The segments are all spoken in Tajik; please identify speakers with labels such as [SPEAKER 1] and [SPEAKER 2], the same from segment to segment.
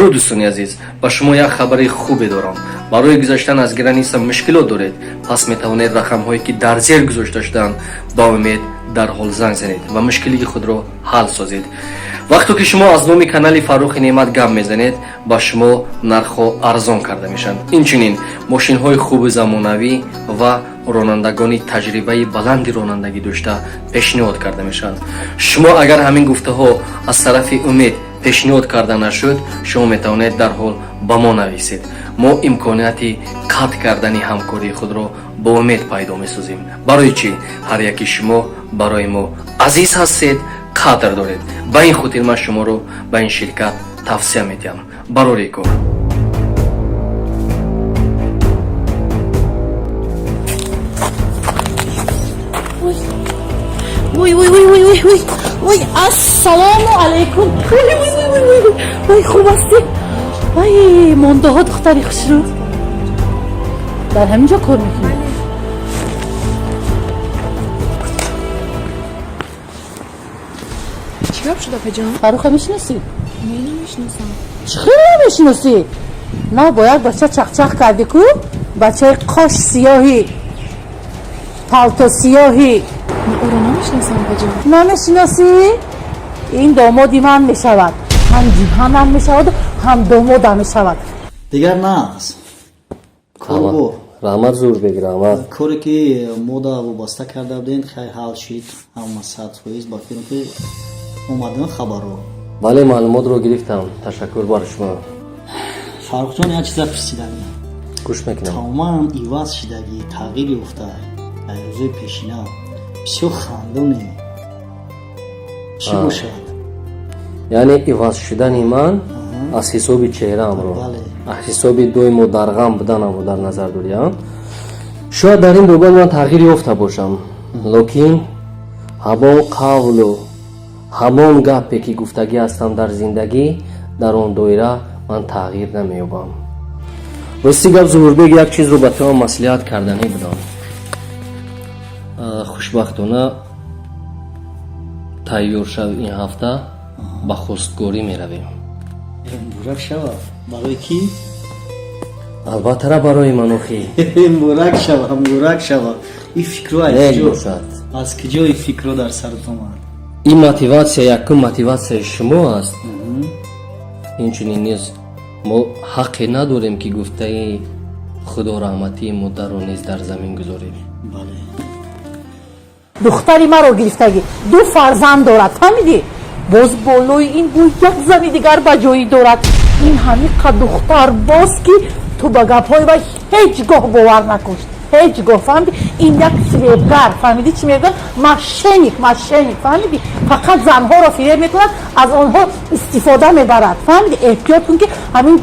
[SPEAKER 1] درود دوستان عزیز، با شما یک خبر خوبی دارم. برای گذشتن از گرانی سم مشکلات دارید، پس میتوانید رقم هایی که در زیر گذاشته شدن با امید در حال زنگ زنید و مشکلی خود را حل سازید. وقتی که شما از نام کانال فاروق نعمت گپ میزنید، با شما نرخ ارزان کرده میشن. اینچنین ماشین های خوب زمانوی و رانندگانی تجربه بلند رانندگی داشته پیشنهاد کرده میشن. شما اگر همین گفته ها از طرف امید پیشنهاد کرده نشد، شما میتوانید در حال با ما نویسید. ما امکانیتی قطع کردن همکاری خود را با امید پیدا میسازیم. برای چی؟ هر یکی شما برای ما عزیز هستید، قدر دارید. با این خاطر من شما رو به این شرکت توصیه میدم. برای کار
[SPEAKER 2] وای وای وای وای وای وای وای السلام علیکم. وای وای وای وای وای وای خوب هستی؟ وای مانده ها دختری خوش رو در همینجا کار میکنی؟
[SPEAKER 3] چی گپ شده پجان؟
[SPEAKER 2] فروخه میشناسی؟
[SPEAKER 3] نه نمیشناسم.
[SPEAKER 2] چخیلی نمیشناسی؟ نه باید بچه چخ کردی کو؟ بچه قاش سیاهی پالتو سیاهی
[SPEAKER 3] من او رو نمیشناسم پجان.
[SPEAKER 2] نمیشناسی؟ این دامادی من میشود، هم جیبهانم میشود هم دامادم میشود.
[SPEAKER 4] دیگر نه است کار
[SPEAKER 1] رحمت زور بگیر. رحمت
[SPEAKER 4] کاری که ما دا وابسته کرده بودین خیلی حل شد، همه 100% باقی رو که اومدن خبر رو.
[SPEAKER 1] ولی معلومات رو گرفتم. تشکر بر شما.
[SPEAKER 4] فاروق جان یک چیز پرسیدم،
[SPEAKER 1] گوش میکنم.
[SPEAKER 4] تمام ایواز شدگی تغییری افتاد روزای پیشینه بسیار خندونه چی باشد؟
[SPEAKER 1] یعنی عوض شدن من از حساب چهره‌ام رو، از حساب دوی مدرغم بودنم رو در نظر داریم. شاید در این دوباره من تغییری افته باشم، لیکن همان قول و همان گپی که گفتگی هستم در زندگی، در اون دایره من تغییر نمی‌یابم. راستی گپ زوربگ یک چیز رو به تو مصلحت کردنی بودم. خوشبختانه تیار شو این هفته به خواستگاری می رویم.
[SPEAKER 4] مبارک شود. برای کی؟
[SPEAKER 1] البته برای منوخی.
[SPEAKER 4] مبارک شود، مبارک شود. این فکر رو از کجا این فکر رو در سرت آمد؟
[SPEAKER 1] این موتیواسیا یکم موتیواسیا شما است. اینچنین نیز ما حقی نداریم که گفته خدا رحمتی مدر رو نیز در زمین گذاریم.
[SPEAKER 4] بله.
[SPEAKER 2] دختری مرا گرفتگی 2 فرزند دارد، فهمیدی؟ باز بالای این بود یک زنی دیگر با جایی دارد. این همین قد دختر باز که تو با گپ‌های و هیچگاه باور نکنی، هیچگاه. فهمیدی؟ این یک سویبگر، فهمیدی چی میگن؟ مشنیک فهمیدی؟ فقط زنها را فریب میکند، از آنها استفاده میبرد. فهمیدی؟ احتیاط کن که همین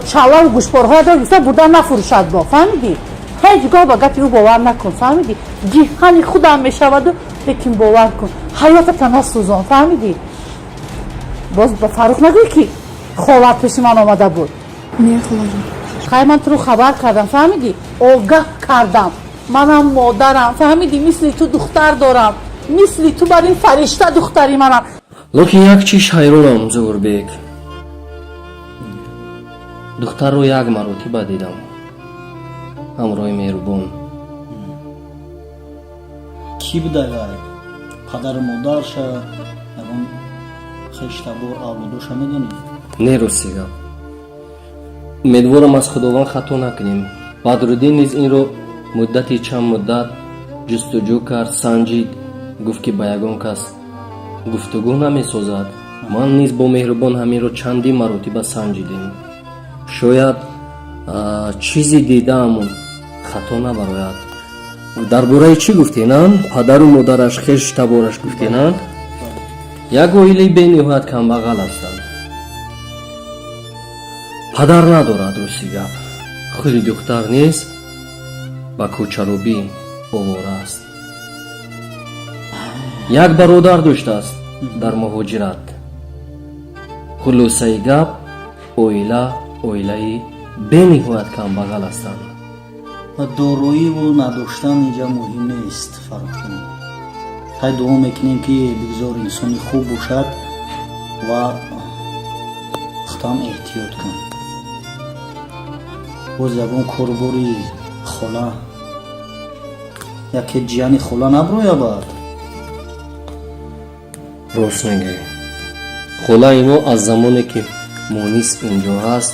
[SPEAKER 2] چالا و گوشبارها دار بودن نفروشد با. فهمیدی؟ هیچگاه با گپی او باور نکن. فهمیدی؟ جهانی خودم میشود، لیکن باور کن حیاتت نسوزان. فهمیدی؟ باز با فاروق نگوی که خالت پیش من آمده بود.
[SPEAKER 3] نه خاله جان.
[SPEAKER 2] خیلی من تو رو خبر کردم، فهمیدی؟ آگاه کردم. منم مادرم، فهمیدی؟ مثل تو دختر دارم، مثل تو بر این فرشته دختری منم.
[SPEAKER 1] لیکن یک چیز حیرانم زوربگ. دختر رو یک مرتبه دیدم، همراه مهربان.
[SPEAKER 4] کی بوده گای؟ پدر مادر شد اون خشتبار اولادوش میدونی؟
[SPEAKER 1] نه راسیگم. امیدوارم از خداوند خطا نکنیم. بدرالدین نیز این رو مدتی چند مدت جستجو کرد، سنجید، گفت که با یگان کس گفتگو نمی سازد. من نیز با مهربان همین رو چندی مرتبه سنجیدیم. شاید چیزی دیدم خطا نبراید. درباره چی گفتینند؟ پدر و مادرش خیش تبارش گفتینند؟ یک اویلی به نهایت کمبغل هستند. پدر ندارد راستی گپ. خودی دختر نیست، با کوچروبی آواره است. یک برادر داشته است در مهاجرت. خلاصه گپ اویله به نهایت کمبغل هستند.
[SPEAKER 4] دارویی و نداشتن اینجا مهم نیست فاروق جان. خیلی دعا میکنیم که بگذار انسانی خوب باشد و гуфтам эҳтиёт кун. боз ягон корбори хона яке ҷияни хола наброябад.
[SPEAKER 1] рост мегӯӣ. холаи мо аз замоне ки муҳнис инҷо ҳаст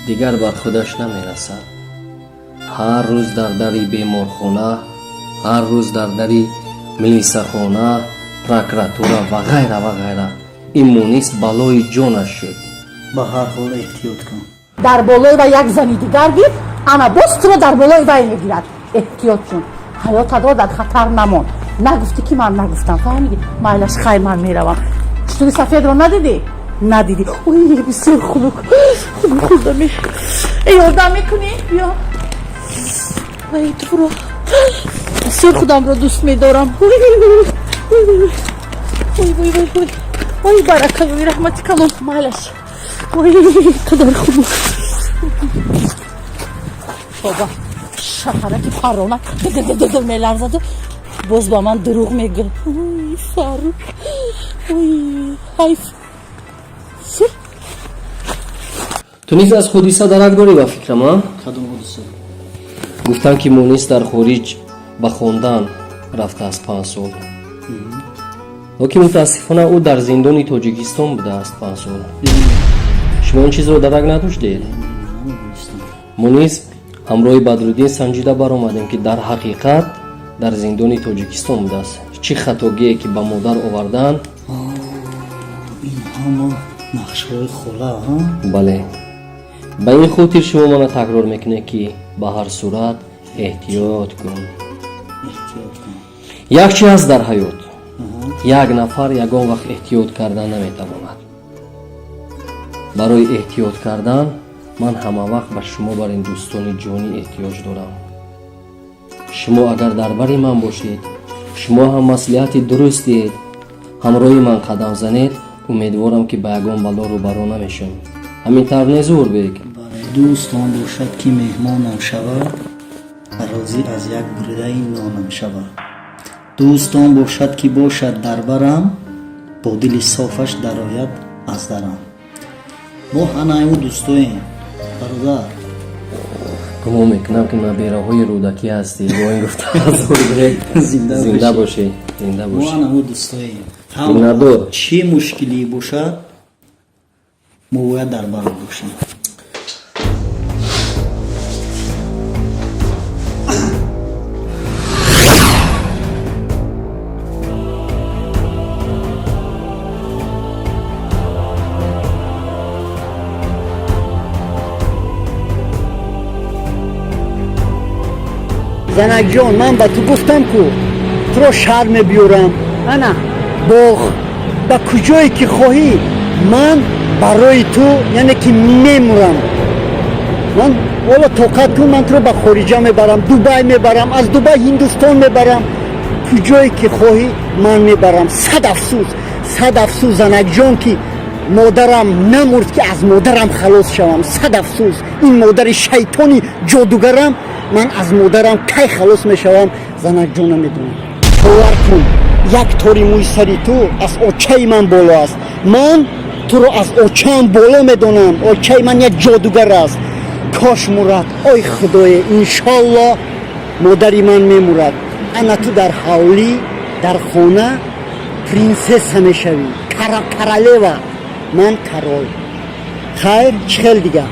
[SPEAKER 1] дигар бар худаш намерасад. ҳар рӯз дар дари беморхона, ҳар рӯз дар дари милисахона, прокуратура ва ғайра ва ғайра. ин муҳнис балои ҷонаш шуд.
[SPEAKER 4] ба ҳар ҳол эҳтиёт кун.
[SPEAKER 2] дар болои ва як зани дигар гир, ана боз туро дар болои вай мегирад. эҳтиёт кун, ҳаётатро дар хатар намон. нагуфтӣ ки ман нагуфтам, фаҳмидӣ? майлаш хайр, ман меравам. чутури сафедро надидӣ? надидӣ. ой бисёр хунук хурдами. ёрдам мекунӣ? бё. ой туро бисёр худамро дӯст медорам. ой баракалои раҳмати калон. майлаш. ой қадар хунук. боба шафараки парона меларзаду боз ба ман дурӯғ мегӯяд. ой фаруқ, ой ҳайф.
[SPEAKER 1] ту низ аз ҳодиса дарак дорӣ ба фикрам?
[SPEAKER 4] кадом ҳодиса?
[SPEAKER 1] гуфтанд ки муҳнис дар хориҷ ба хондан рафтааст 5 сол. локин мутаассифона ӯ дар зиндони тоҷикистон будааст 5 сол. шумо ин чизро дарак надоштед? мо низ ҳамроҳи Бадруддин санҷида баромадем ки дар ҳақиқат дар зиндони тоҷикистон будааст. чӣ хатогие ки ба модар овардаанд?
[SPEAKER 4] ин ҳама нақшҳои хола.
[SPEAKER 1] бале, ба ин хотир шумо мана такрор мекунед ки ба ҳар сурат эҳтиёт кун.
[SPEAKER 4] эҳтиёт кун.
[SPEAKER 1] як чи ҳаст дар ҳаёт. як нафар ягон вақт эҳтиёт кардан наметавонад. барои эҳтиёт кардан ман ҳама вақт ба шумо барин дӯстони ҷонӣ эҳтиёҷ дорам. шумо агар дар бари ман бошед, шумо ҳам маслиҳати дурустед, ҳамроҳи ман қадам занед, умедворам ки ба ягон бало рӯбаро намешавем. ҳамин тавр не Зуҳурбек?
[SPEAKER 4] дӯстон бошад ки меҳмонам шавад, розӣ аз як бурдаи нонам шавад. дӯстон бошад ки бошад дар барам, бо дили софаш дарояд аз дарам. мо ҳанайму дӯстоем бародар.
[SPEAKER 1] гумон мекунам ки набераҳои рӯдакӣ ҳастӣ. бо ин гуфта Зуҳурбек зинда бошӣ, зинда
[SPEAKER 4] мо
[SPEAKER 1] бошӣ.
[SPEAKER 4] ҳанайму дӯстоем.
[SPEAKER 1] Минадор.
[SPEAKER 4] чӣ мушкилӣ бошад мо бояд дар бар бошем.
[SPEAKER 5] زنک جان من با تو گفتم کو تو رو شهر میبیارم انا باغ با کجایی که خواهی من برای تو یعنی که میمورم. من والا طاقت کن من تو رو با خارجه میبرم، دوبای میبرم، از دوبای هندوستان میبرم، کجایی که خواهی من میبرم. صد افسوس زنک جان که مادرم نمرد که از مادرم خلاص شوم. صد افسوس این مادر شیطانی جادوگرم. من از مادرم کی خلاص میشوم زنک جان نمیدونم. باور کن یک طوری موی سری تو از آچه من بالا است. من تو رو از آچه بالا میدونم. آچه من یک جادوگر است. کاش مرد ای خدای انشالله مادری من میمورد. انا تو در حولی در خانه پرنسس میشوی، کرالیوا، من کرال. خیر چخل دیگه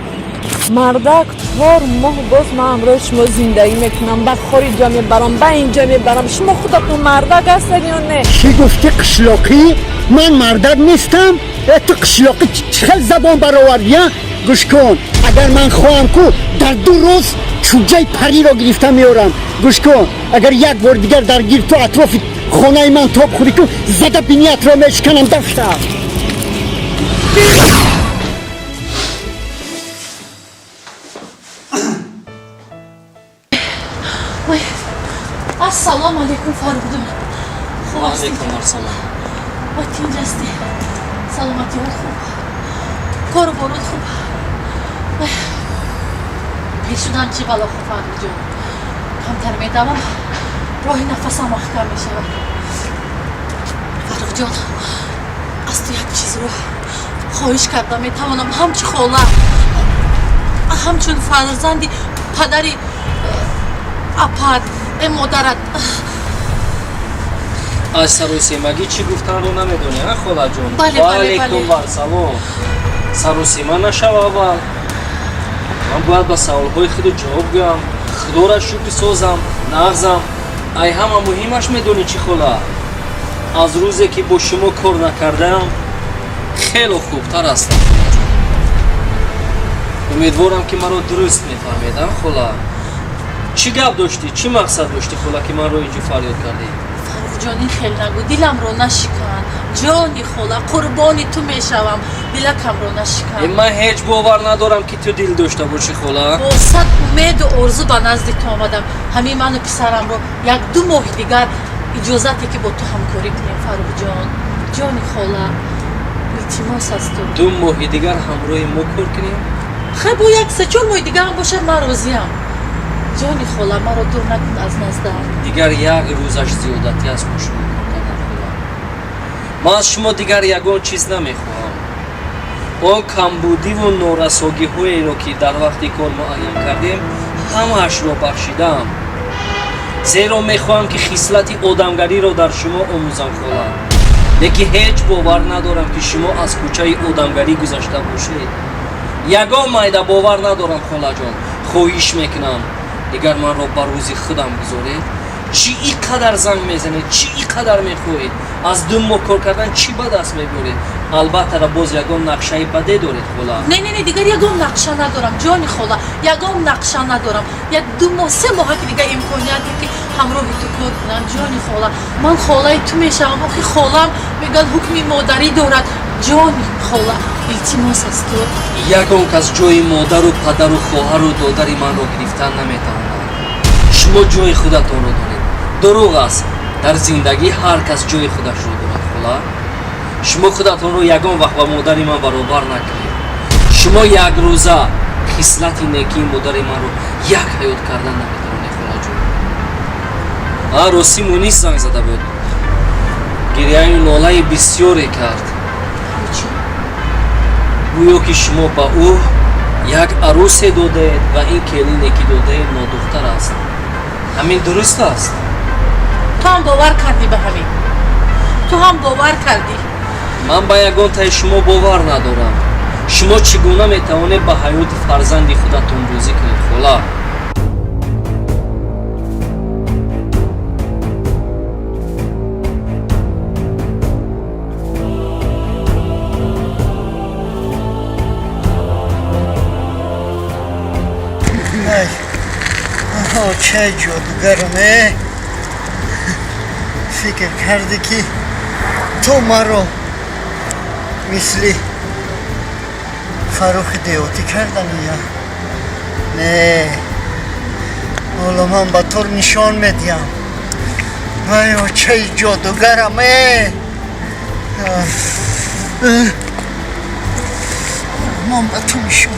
[SPEAKER 3] مردک 4 ماه باز من همراه شما زندگی میکنم، با خارجا میبرم، با اینجا میبرم. شما خودتون مردک هستین یا نه؟
[SPEAKER 5] چی گفتی قشلاقی؟ من مردک نیستم؟ تو قشلاقی چخل زبان برآوردی؟ گوش کن اگر من خواهم کو در 2 روز چوجه پری را گرفته میارم. گوش کن اگر یک بار دیگر درگیر تو اطراف خانه من تاب خوری کن زده بینیت را میشکنم دفته.
[SPEAKER 2] السلام علیکم فاروق جان. خوب هستی؟
[SPEAKER 1] السلام.
[SPEAKER 2] با تینج هستی؟ سلامتی ها خوب؟ کار و بارود خوب؟ پیشونم چی بلا خوب فاروق جان؟ کمتر میدوم راه نفسم محکم میشود. فاروق جان از تو یک چیز رو хоҳиш карда метавонам ҳамчун хола ҳамчун фарзанди падари апат модарат
[SPEAKER 1] аз саросемагӣ чӣ гуфтанро намедонӣ а холаҷон?
[SPEAKER 2] Бале, бале,
[SPEAKER 1] алайкум
[SPEAKER 2] бале.
[SPEAKER 1] вассалом. Саросема нашав аввал. Ман бояд ба саволҳои худу ҷавоб гӯям, худора шукр созам, нағзам. Ай ҳама муҳимаш медонӣ чӣ хола? аз рӯзе ки бо шумо кор накардаам хело хубтар ҳастам. умедворам ки маро дуруст мефаҳмедам хола. чӣ гап доштӣ, чӣ мақсад доштӣ хола ки маро инҷо фарёд кардӣ?
[SPEAKER 2] ҷони хел нагӯ диламро нашикан ҷони хола қурбони ту мешавам дилакамро нашикан
[SPEAKER 1] ман ҳеҷ бовар надорам ки ту дил дошта бошӣ хола.
[SPEAKER 2] бо сад умеду орзу ба назди ту омадам ҳамин ману писарамро як ду моҳи дигар иҷозате ки бо ту ҳамкорӣ кунем фаррухҷон ҷони хола илтимос аст ту
[SPEAKER 1] 2 моҳи дигар ҳамроҳи мо кор кунем.
[SPEAKER 2] хай бо як 3-4 моҳи дигар ҳам бошад ман розиам ҷони хола маро дур накун аз наздам
[SPEAKER 1] дигар як рӯзаш зиёдатӣ аст бо шумо кор кардан хола. ман аз шумо дигар ягон чиз намехоҳам. он камбудиву норасогиҳоеро ки дар вақти кор муайян кардем ҳамаашро бахшидам. зеро мехоҳам ки хислати одамгариро дар шумо омӯзам хола. лекин ҳеҷ бовар надорам ки шумо аз кӯчаи одамгарӣ гузашта бошед. ягон майда бовар надорам холаҷон. хоҳиш мекунам дигар манро ба рӯзи худам гузоред. чӣ ин қадар занг мезанед, чӣ ин қадар мехоҳед? аз 2 моҳ кор кардан чӣ ба даст меборед? албатта боз ягон нақшаи баде доред хола.
[SPEAKER 2] не дигар ягон нақша надорам ҷони хола ягон нақша надорам як 2 моҳ 3 моҳа ки дигар имконияте ки ҳамроҳи ту кор кунам ҷони хола ман холаи ту мешавам охи холам мегӯяд ҳукми модарӣ дорад ҷони хола илтимос аст ту
[SPEAKER 1] ягон кас ҷои модару падару хоҳару додари манро гирифтан наметавонад. шумо ҷои худатонро доред. дурӯғ аст дар зиндагӣ ҳар кас ҷои худашро дорад хола. шумо худатонро ягон вақт ба модари ман баробар накунед. шумо як рӯза хислати некии модари манро як ҳаёт кардан наметавонед холаҷон. рости мунис занг зада буд. гирияи нолаи бисёре кард. гӯё ки шумо ба ӯ як арӯсе додаед ва ин келине ки додаед нодухтар аст. ҳамин дуруст аст?
[SPEAKER 2] ту ҳам бовар кардӣ ба ҳамин ту ҳам бовар кардӣ
[SPEAKER 1] ман ба ягон таи шумо бовар надорам. шумо чӣ гуна метавонед ба ҳаёти фарзанди худатон бозӣ кунед хола?
[SPEAKER 5] چه جادوگرمه فکر کردی که تو مرا مثلی فروخ دیوتی کردنی یا نه حالا من با تو نشان میدیم وای چه جادوگرمه من با تو نشان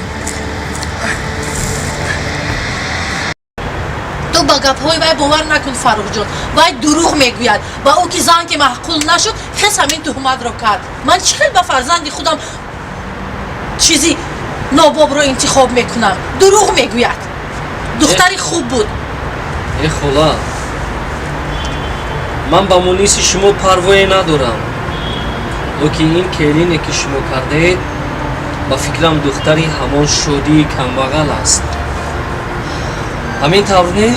[SPEAKER 2] ту ба гапҳои вай бовар накун фаррухҷон вай дурӯғ мегӯяд ба ӯ ки зан ки маҳқул нашуд хес ҳамин туҳматро кард ман чӣ хел ба фарзанди худам чизи нобобро интихоб мекунам дурӯғ мегӯяд духтари хуб буд
[SPEAKER 1] хола ман ба муниси шумо парвое надорам. лекин ин келине ки шумо кардаед ба фикрам духтари ҳамон шодии камбағал аст. ҳамин тавр не?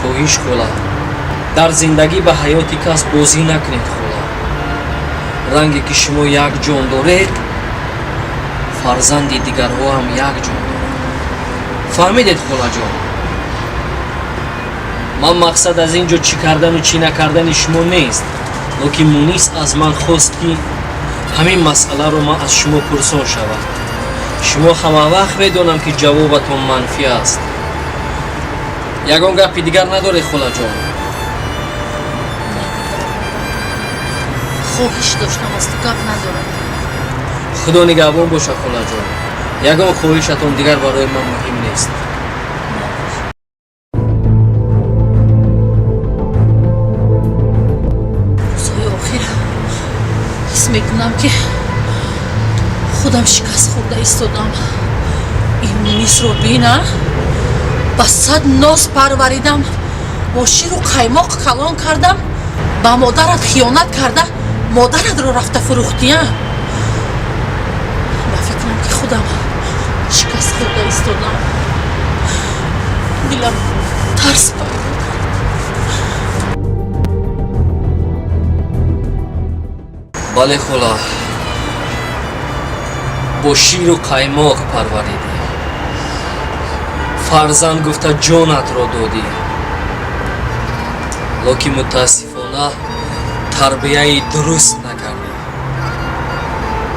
[SPEAKER 1] хоҳиш хола дар зиндагӣ ба ҳаёти кас бозӣ накунед хола. ранге ки шумо як ҷон доред фарзанди дигарҳо ҳам як ҷон дорад. фаҳмидед холаҷон? ман мақсад аз ин ҷо чӣ кардану чӣ накардани шумо нест. лекин мунис аз ман хост ки ҳамин масъаларо ман аз шумо пурсон шавам. шумо ҳамавақт медонам ки ҷавобатон манфӣ аст. ягон гапи дигар надоред холаҷон?
[SPEAKER 2] хоҳиш доштам аз ту гап надорам
[SPEAKER 1] худо нигаҳбон боша холаҷон. ягон хоҳишатон дигар барои ман муҳим нест.
[SPEAKER 2] рӯзҳои охир ҳис мекунам ки خودم شکست خورده ایستادم. این نیست رو بینا با 100 ناز پروریدم، با شیر و قیماق کلان کردم، با مادرت خیانت کرده مادرت رو رفته فروختیم. با فکرم که خودم شکست خورده ایستادم. دلم ترس پیدا کرد.
[SPEAKER 1] بله خلا، با شیر و قیماق پروریدی، فرزند گفته جانت را دادی، لکن متاسفانه تربیه درست نکردی.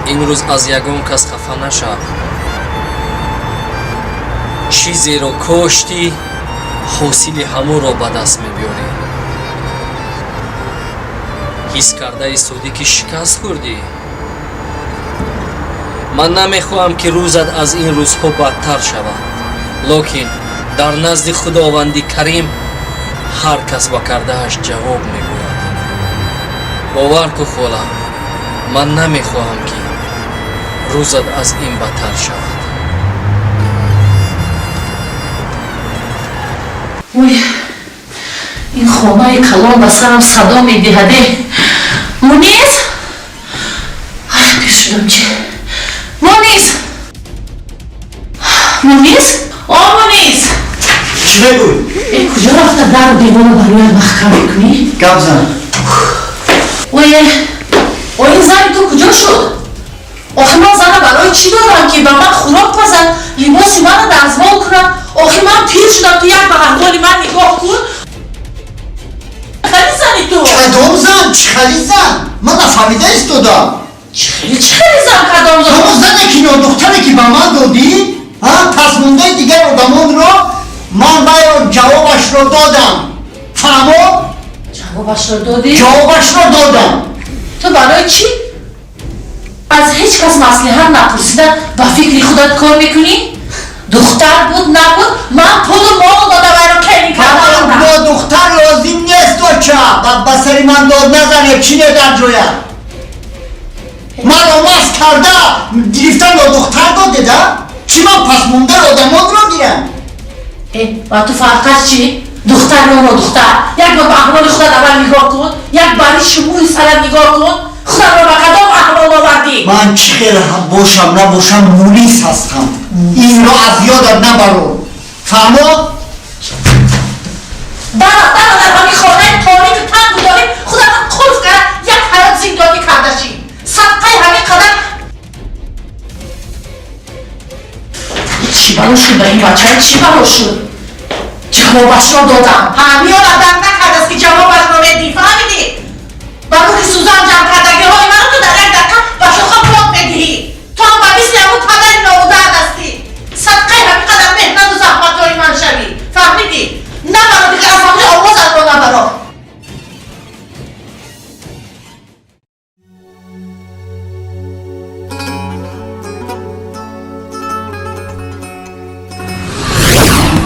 [SPEAKER 1] امروز از یگان کس خفه نشو. چیزی را کاشتی حاصل همو را به دست میبیاری. حس کرده ایستادی که شکست خوردی. من نمیخواهم که روزت از این روزها بدتر شود، لکن در نزد خداوند کریم هر کس با کردهش جواب میگوید. باور کو خاله، من نمیخواهم که روزت از این بدتر شود.
[SPEAKER 2] اوی این خانه کلان به سرم صدا میدهده. مونیز پیر شدم چه؟ مونیز مونیز
[SPEAKER 5] چی بگوی؟
[SPEAKER 2] کجا رفته در و دیوار برای محکم میکنی؟
[SPEAKER 5] گپ زن.
[SPEAKER 2] اوی این زن تو کجا شد؟ آخه من زن برای چی دارم که به من خوراک پزن، لباسی من رو دستمال کنم؟ آخه من پیر شدم، تو یک به احوال من نگاه کن. خیلی زنی تو؟
[SPEAKER 5] کدام زن؟ چخلی زن؟ من نفهمیده ایستادم.
[SPEAKER 2] چخلی زن کدام زن؟
[SPEAKER 5] همون زنی که دختری که به من دادی، پس مونده دیگر آدمان را من باید جوابش را دادم. فهمو؟
[SPEAKER 2] جوابش را دادی؟
[SPEAKER 5] جوابش را دادم.
[SPEAKER 2] تو برای چی؟ از هیچ کس مصلحت نپرسیده با فکری خودت کار میکنی؟ دختر بود نبود من پول و مال داده برای کنی کردم.
[SPEAKER 5] با دختر لازم نیست تو چه؟ بسری من داد نزنه چی در جوید؟ من آماز کرده گرفتن با دختر داد دیده؟ چی من پس مونده آدمان را گیرم؟
[SPEAKER 2] و تو فرقش چی؟ دختر رو دختر یک بار به احوال خودت اول نگاه کن، یک باری شموی سرت نگاه کن. خودت رو به کدام احوال آوردی؟
[SPEAKER 5] من چی خیلی باشم نباشم مولیس هستم. این را از یادت نبرو. فهمو؟
[SPEAKER 2] در همین خانه تاریک تنگ داری خودت رو قلف کرد، یک حیات زندانی کردشی. صدقه همین قدر چی برو شد به این بچه؟ چی برو شد؟ جوابش را دادم. همین ها را در نکرد است که جوابش را میدی. فهمیدی؟ برای سوزان جمع کردگی های من رو تو در یک دقیقه و شوخه پلاک میدهی. تو هم به مثل همون پدر نامدهد هستی. صدقه همین قدر مهنت و زحمت های من شوی. فهمیدی؟ نبرا دیگه از همون آوازت را نبرا.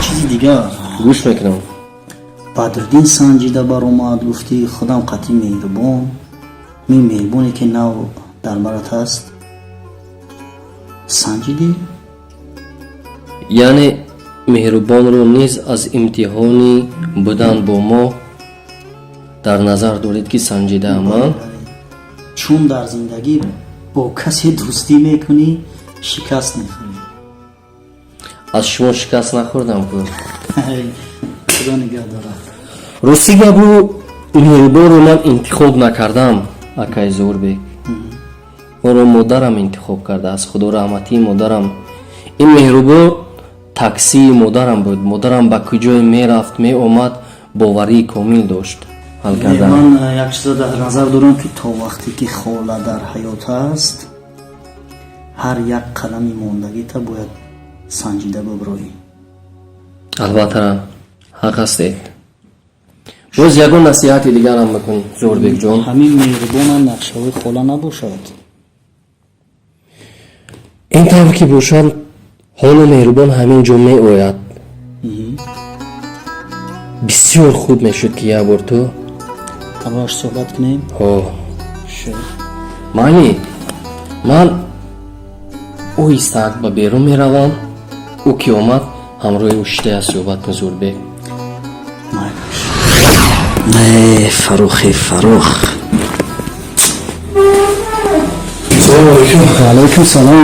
[SPEAKER 4] چیزی دیگر
[SPEAKER 1] گوش میکنم.
[SPEAKER 4] بدرالدین سنجیده بر اومد گفتی خودم قطعی مهربان، می مهربانی که نو در برات هست سنجیدی؟
[SPEAKER 1] یعنی مهربان رو نیز از امتحانی بودن با ما در نظر دارید که سنجیده امان؟
[SPEAKER 4] چون در زندگی با کسی دوستی میکنی شکست میخوری.
[SPEAKER 1] از شما شکست نخوردم که
[SPEAKER 4] خدا نگه دارد.
[SPEAKER 1] راستی گبو مهربان رو من انتخاب نکردم اکای زور بک. اون رو مادرم انتخاب کرده. از خدا رحمتی مادرم. این مهربان تاکسی مادرم بود. مادرم با کجای میرفت می اومد باوری کامل داشت. حل کردم.
[SPEAKER 4] من یک چیز در نظر دارم که تا وقتی که خاله در حیات هست هر یک قلمی موندگی تا باید سنجیده ببروی.
[SPEAKER 1] البته حق هستید. باز یگون نصیحتی دیگر هم بکن زوربک جان.
[SPEAKER 4] همین مهربان نقشه های خاله نباشد.
[SPEAKER 1] این طور که باشد حال مهربان همین جمعه آید. بسیار خوب میشد که یک بار تو
[SPEAKER 4] باش صحبت کنیم.
[SPEAKER 1] ها
[SPEAKER 4] شد.
[SPEAKER 1] معنی من оҳистаак ба берун меравам. ӯ ки омад ҳамроҳи ӯ шидаи сӯҳбатни Зӯрбек.
[SPEAKER 4] фарухи фарух.
[SPEAKER 6] Салом алейкум.
[SPEAKER 4] Алейкум салом.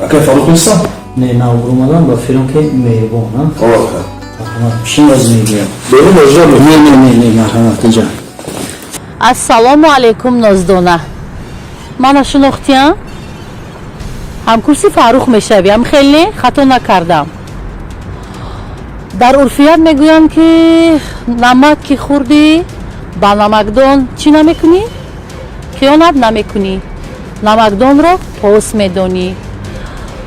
[SPEAKER 6] Ака Фарух нестам?
[SPEAKER 4] Не, на обрумадан ба фирм ки меҳрубон. Марҳамат. Пишин аз мегӯям.
[SPEAKER 6] Берун мажрам.
[SPEAKER 4] Не, марҳамат иҷа.
[SPEAKER 2] ассалому алайкум ноздона. мана шинохтиам? ҳамкурси Фарух мешавиам. хеле хато накардам. дар урфият мегӯям ки намак ки хӯрдӣ ба намакдон чӣ намекунӣ? хиёнат намекунӣ. намакдонро пос медонӣ.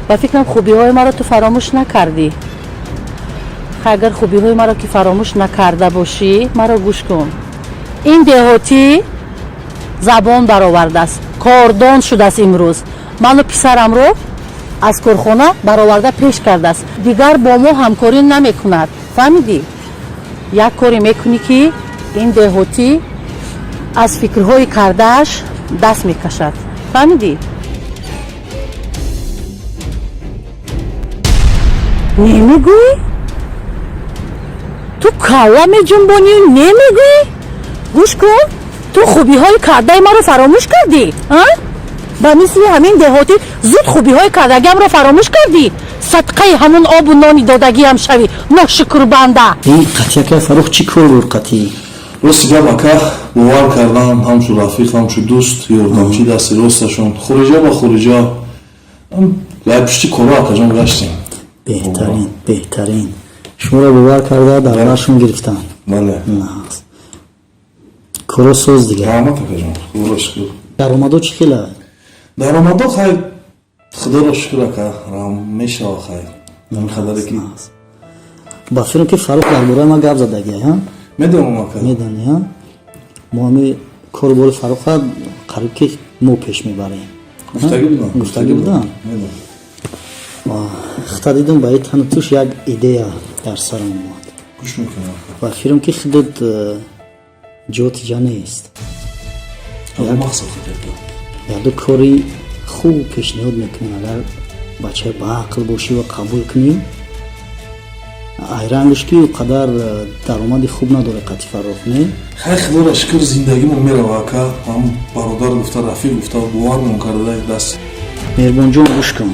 [SPEAKER 2] ба фикрам хубиҳои маро ту фаромӯш накардӣ. агар хубиҳои маро ки фаромӯш накарда бошӣ, маро гӯш кун. ин деҳотӣ забон баровардааст, кордон шудааст. имрӯз ману писарамро аз корхона бароварда пеш кардааст. дигар бо мо ҳамкорӣ намекунад. фаҳмидӣ? як коре мекунӣ ки ин деҳотӣ аз фикрҳои кардааш даст мекашад. фаҳмидӣ? немегӯӣ? ту калла меҷунбонӣ, немегӯӣ? гӯш кун, ту хубиҳои кардаи маро фаромӯш кардӣ? ба мисли ҳамин деҳотӣ зуд хубиҳои кардагиамро фаромӯш кардӣ? садқаи ҳамун обу нони додагиам шавӣ, ношукрбанда.
[SPEAKER 4] Қатияка Фарух чӣ кор буд қатӣ?
[SPEAKER 6] Рости гап ака, бовар кардам ҳамчун рафиқ, ҳамчун дӯст, ёрдамчӣ дасти росташон. Хуриҷа ба хуриҷа гап пишти кора акаҷон гаштем.
[SPEAKER 4] Беҳтарин. Шуморо бовар карда дарвашон гирифтан.
[SPEAKER 6] Бале.
[SPEAKER 4] Коро соз дигар.
[SPEAKER 6] Раҳмат акаҷон. Худоро шукр.
[SPEAKER 4] Даромадо чӣ хела?
[SPEAKER 6] Даромадо хай худоро шукр ака, мешава хай. Ин қадаре ки
[SPEAKER 4] ба фирм ки Фарух дар бораи ма гап задагия,
[SPEAKER 6] медонам ака.
[SPEAKER 4] медонӣ? мо ҳами корбори Фаруха қариб ки мо пеш мебарем. Гуфтагӣ будам? хта дидам ба итҳана туш як идея дар сарам омад.
[SPEAKER 6] Гӯш мекунам ака.
[SPEAKER 4] ба фирм ки худуд ҷотиҷа нест.
[SPEAKER 6] Мақсад худо.
[SPEAKER 4] яду кори хуб пешниҳод мекунем. агар бачаи баақл бошӣ ва қабул кунӣ, айрангш ки қадар даромади хуб надорад қати Фарух, не?
[SPEAKER 6] хай худоро шукр зиндагимон мерава ака. ҳам бародар гуфта, рафиқ гуфта, бовармон карда даст.
[SPEAKER 4] меҳрубонҷон гӯш кун.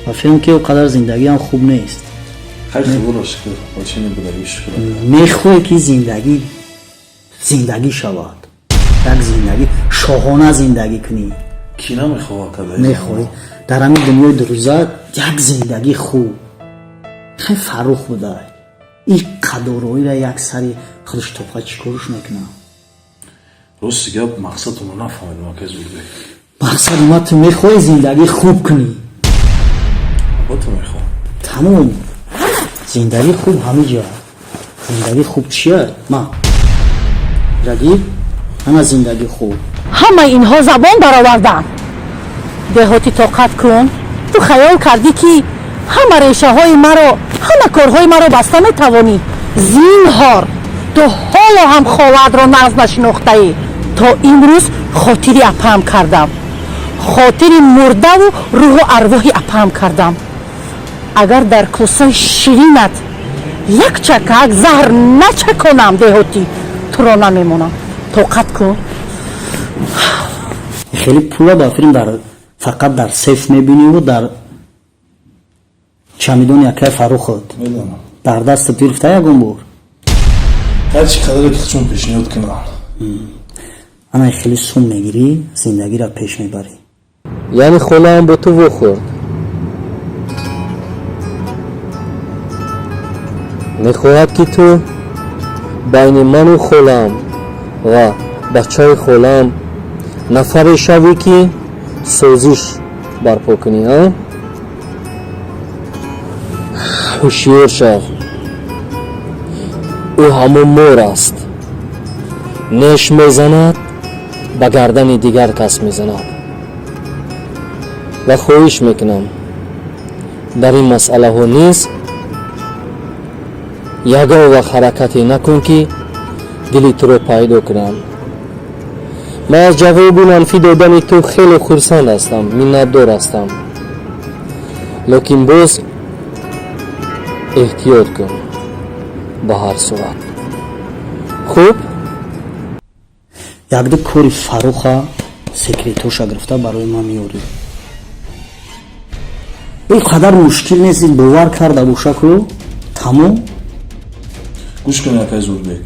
[SPEAKER 4] ба фирм ки қадар зиндагиам хуб нест.
[SPEAKER 6] хай худоро шукр. бача небудаги шукр.
[SPEAKER 4] мехоҳӣ ки зиндагӣ шавад. як зиндагӣ шоҳона зиндагӣ кунӣ.
[SPEAKER 6] ки намехоҳ ака.
[SPEAKER 4] мехоҳӣ дар ҳамин дунёи дурӯза як зиндагӣ хуб. хай Фарух будай ин қадороиро як сари худаш тоқат чӣ коруш мекунам?
[SPEAKER 6] рости гап мақсадро нафаҳмидам ака Зӯрбек.
[SPEAKER 4] мақсади ма ту мехоҳӣ зиндагӣ хуб кунӣ.
[SPEAKER 6] бото мехоҳ.
[SPEAKER 4] тамом. зиндагӣ хуб ҳамин ҷо. зиндагӣ хуб чия? ма рагиб ҳама зиндагӣ хуб.
[SPEAKER 2] ҳамаи инҳо забон бароварданд. деҳотӣ тоқат кун. ту хаёл кардӣ ки ҳама решаҳои маро, ҳама корҳои маро баста метавонӣ? зинҳор, ту ҳоло ҳам холатро нағз нашинохтаӣ. то имрӯз хотири апаам кардам. хотири мурдаву рӯҳу арвоҳи апаам кардам. агар дар кӯсаи ширинат як чакак заҳр начаконам, деҳотӣ туро намемонам. тоқат кун.
[SPEAKER 4] хеле пула ба фирм фақат дар сейф мебиниву дар чамидони якаи Фарухот
[SPEAKER 6] медонам.
[SPEAKER 4] дар дастат гирифта ягон бор.
[SPEAKER 6] ҳар чӣ қадаре ки чун пешниҳод кунам.
[SPEAKER 4] ана хеле сум мегирӣ, зиндагиро пеш мебарӣ.
[SPEAKER 1] яъне хонаам бо ту вохӯрд. мехоҳад ки ту байни ману холаам ва бачаи холаам нафаре шавӣ ки созиш барпо кунӣ. ҳушёр шав. ӯ ҳамон мор аст. неш мезанад, ба гардани дигар кас мезанад. ва хоҳиш мекунам дар ин масъалаҳо низ ягон вақт ҳаракате накун ки дили туро пайдо кунам.
[SPEAKER 7] من از جواب منفی دادن تو خیلی خرسند هستم، منتدار هستم، لیکن باز احتیاط کن به هر صورت. خوب؟
[SPEAKER 4] як ду кори Фаруха секретарша гирифта барои ман меорӣ. ин қадар мушкил нест, бовар карда боша ку тамом.
[SPEAKER 6] гӯш кун якай Зурбек,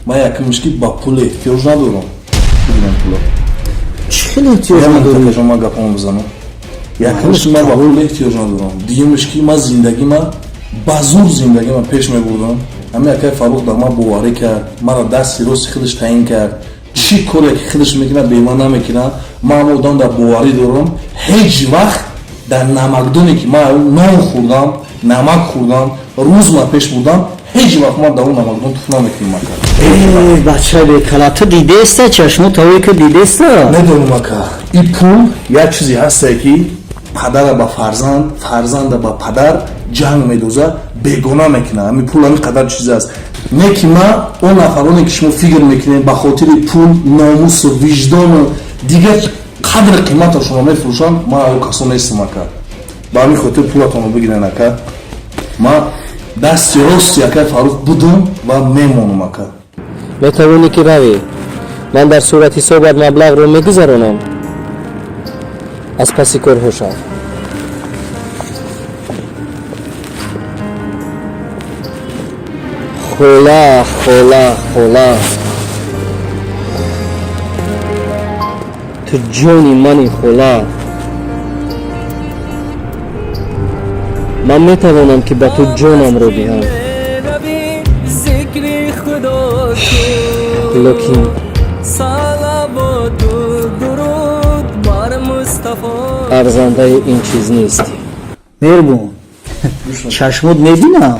[SPEAKER 6] ман якимишки ба пул эҳтиёҷ надорам. бигирам пула.
[SPEAKER 4] Чӣ хеле эҳтиёҷ надорӣ?
[SPEAKER 6] Якимишки ман гапам бизанам. Якимишки ман ба пул эҳтиёҷ надорам. Дуюмишки ман зиндагима ба зур зиндагима пеш мебурдам. ҳамин якай Фарух дар ман боварӣ кард, маро дасти рости худаш таъин кард. чӣ коре ки худаш мекунад бе ман намекунад. ман ҳамон одам дар боварӣ дорам. ҳеҷ вақт дар намакдоне ки ман нон хӯрдам, намак хӯрдам, рӯз ман пеш бурдам, ҳеҷ вақт ман дар он намакдон туф намекунам ака.
[SPEAKER 4] бачаи бекала, ту дидеста чашму тавое ки дидеста?
[SPEAKER 6] Недонам ака. ин пул як чизе ҳасте ки падара ба фарзанд, фарзанда ба падар ҷанг медозад, бегона мекунад. ҳамин пул ҳамин қадар чиз аст. не ки ман он нафароне ки шумо фикр мекунед ба хотири пул, номусу, виҷдону дигар қадри қиматро шумо мефурӯшанд, ман ҳамин касон нестам ака. ба ҳамин хотир пулатонро бигирен ака. ман дасти рости якай Фарух будам ва мемонам ака.
[SPEAKER 7] метавони ки равӣ, ман дар сурати ҳисобат маблағро мегузаронам. аз паси корҳо шав. хола хола хола, ту ҷони мани хола. ман метавонам ки ба ту ҷонамро диҳам, лекин арзандаи ин чиз нести.
[SPEAKER 4] меҳрубон, чашмот мебинам.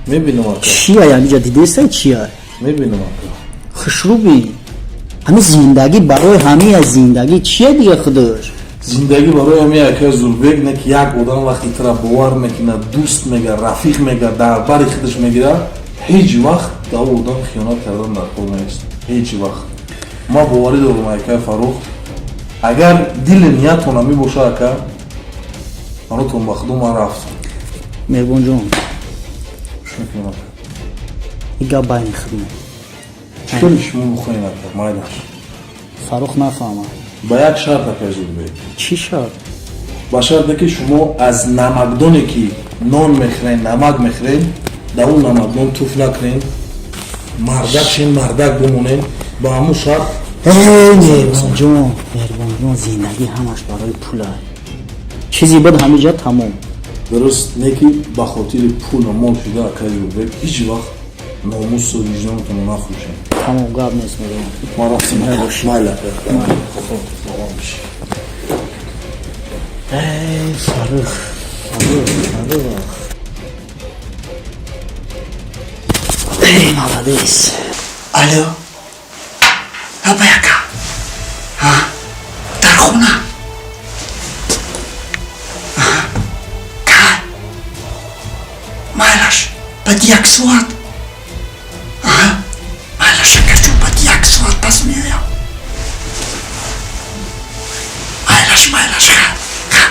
[SPEAKER 6] мебинам ака.
[SPEAKER 4] чия якҷа дидеста? чия
[SPEAKER 6] мебинам ака.
[SPEAKER 4] хушрӯбӣ ҳамин зиндагӣ барои ҳамин зиндагӣ чия дига худош?
[SPEAKER 6] зиндагӣ барои ҳамин якай Зурбек не ки як одам вақти тира бовар мекунад, дӯст мегӯяд, рафиқ мегӯяд, дар бари худаш мегирад, ҳеҷ вақт дар он одам хиёнат кардан дар кор нест. ҳеҷ вақт. ман боварӣ дорам якай Фарух, агар дили ниятона мебошад ака, манотон ба худо ман рафтам.
[SPEAKER 4] меҳрубонҷон,
[SPEAKER 6] шукр ака.
[SPEAKER 4] ин гап байни хидмат.
[SPEAKER 6] чӣ шумо бихоҳед ака? майдаш.
[SPEAKER 4] Фарух нафаҳмад.
[SPEAKER 6] ба як шарт акай Зурбек.
[SPEAKER 4] чӣ шарт?
[SPEAKER 6] ба шарте ки шумо аз намакдоне ки нон мехӯред, намак мехӯред, дар он намакдон туф накунед, мардак шин мардак бимонед. ба ҳамун шарт
[SPEAKER 4] меҳрубонҷон, зиндагӣ ҳамаш барои пул аст. чизи бод ҳамиҷа тамом.
[SPEAKER 6] дуруст не ки ба хотири пул мол шуда акай Зурбек ҳеҷ вақт номусу виҷдонатонро нафурӯшед.
[SPEAKER 4] тамом гап нест.
[SPEAKER 6] ман рафтам. майла.
[SPEAKER 4] Фарух, Фарух. Эй, молодец.
[SPEAKER 8] Алло, Абаяка, дар хона? Кай? Майлаш, баъди як соат? Майлаш, акачон, баъди як соат пас меоям. Майлаш, кай?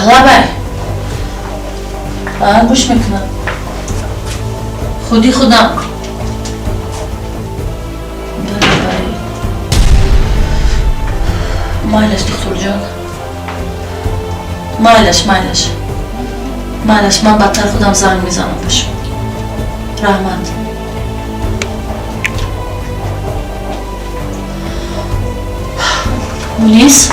[SPEAKER 2] лабай гӯш мекунам. худи худам майлаш духтурҷон, майлаш ман бадтар худам занг мезанам ба шумо. раҳмат. мунис